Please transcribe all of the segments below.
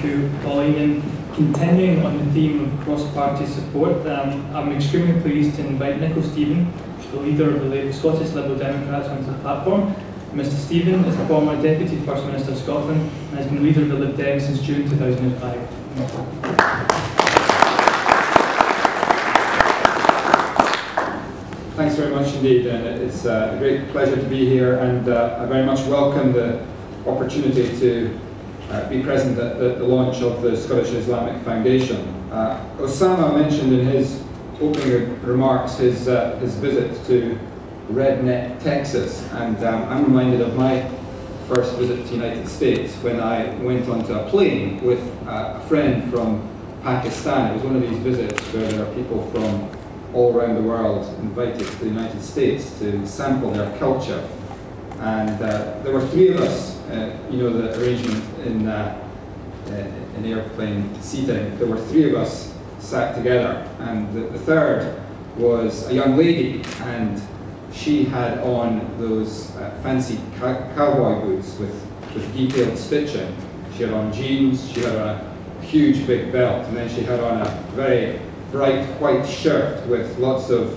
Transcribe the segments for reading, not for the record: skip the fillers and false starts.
To Pauline, and continuing on the theme of cross-party support, I'm extremely pleased to invite Nicol, the leader of the Scottish Liberal Democrats, onto the platform. Mr. Stephen is a former Deputy First Minister of Scotland and has been leader of the Lib Dem since June 2005. Thanks very much indeed, and it's a great pleasure to be here, and I very much welcome the opportunity to be present at the launch of the Scottish-Islamic Foundation. Osama mentioned in his opening remarks his visit to Redneck, Texas, and I'm reminded of my first visit to the United States when I went onto a plane with a friend from Pakistan. It was one of these visits where there are people from all around the world invited to the United States to sample their culture. And there were three of us, you know the arrangement in airplane seating. There were three of us sat together, and the third was a young lady, and she had on those fancy cowboy boots with detailed stitching. She had on jeans, she had on a huge big belt, and then she had on a very bright white shirt with lots of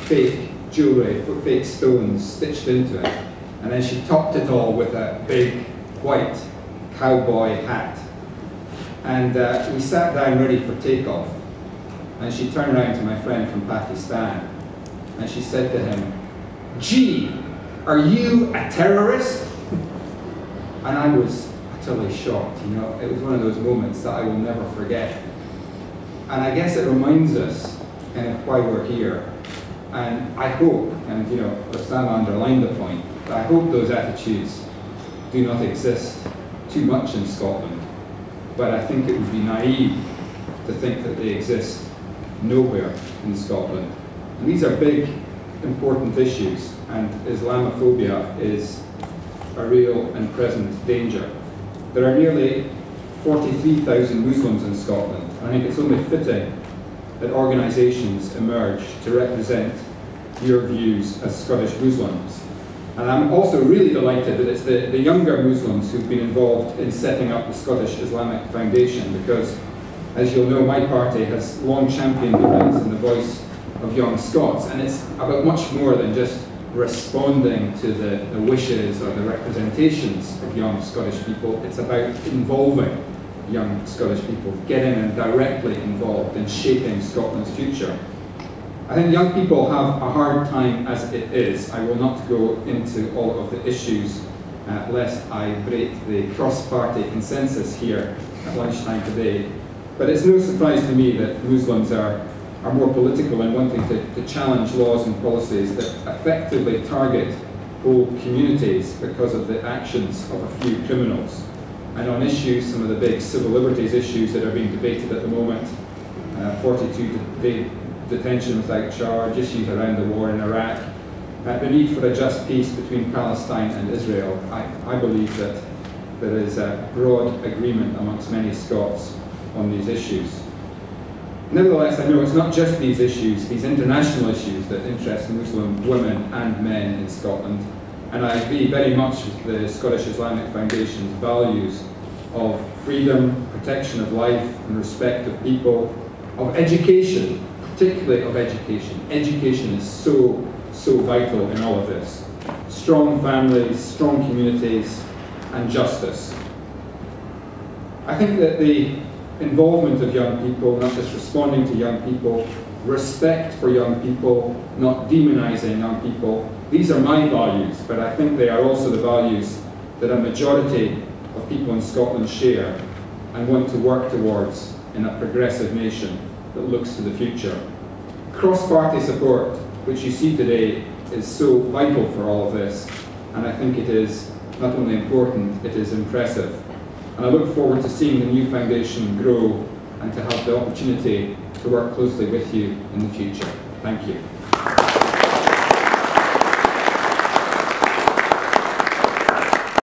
fake jewellery, fake stones stitched into it. And then she topped it all with a big white cowboy hat. And we sat down ready for takeoff. And she turned around to my friend from Pakistan and she said to him, "Gee, are you a terrorist?" And I was utterly shocked, you know. It was one of those moments that I will never forget. And I guess it reminds us kind of why we're here. And I hope, and you know, Osama underlined the point, I hope those attitudes do not exist too much in Scotland, but I think it would be naive to think that they exist nowhere in Scotland. And these are big, important issues, and Islamophobia is a real and present danger. There are nearly 43,000 Muslims in Scotland, and I think it's only fitting that organisations emerge to represent your views as Scottish Muslims. And I'm also really delighted that it's the younger Muslims who've been involved in setting up the Scottish-Islamic Foundation, because, as you'll know, my party has long championed the rights and the voice of young Scots, and it's about much more than just responding to the wishes or the representations of young Scottish people. It's about involving young Scottish people, getting them directly involved in shaping Scotland's future. I think young people have a hard time as it is. I will not go into all of the issues lest I break the cross-party consensus here at lunchtime today. But it's no surprise to me that Muslims are more political in wanting to challenge laws and policies that effectively target whole communities because of the actions of a few criminals. And on issues, some of the big civil liberties issues that are being debated at the moment, 42-day detention without charge, issues around the war in Iraq, the need for a just peace between Palestine and Israel, I believe that there is a broad agreement amongst many Scots on these issues. Nevertheless, I know it's not just these issues, these international issues that interest Muslim women and men in Scotland, and I agree very much with the Scottish-Islamic Foundation's values of freedom, protection of life and respect of people, of education, particularly of education. Education is so vital in all of this. Strong families, strong communities, and justice. I think that the involvement of young people, not just responding to young people, respect for young people, not demonising young people, these are my values, but I think they are also the values that a majority of people in Scotland share and want to work towards in a progressive nation that looks to the future. Cross-party support, which you see today, is so vital for all of this, and I think it is not only important, it is impressive. And I look forward to seeing the new foundation grow and to have the opportunity to work closely with you in the future. Thank you.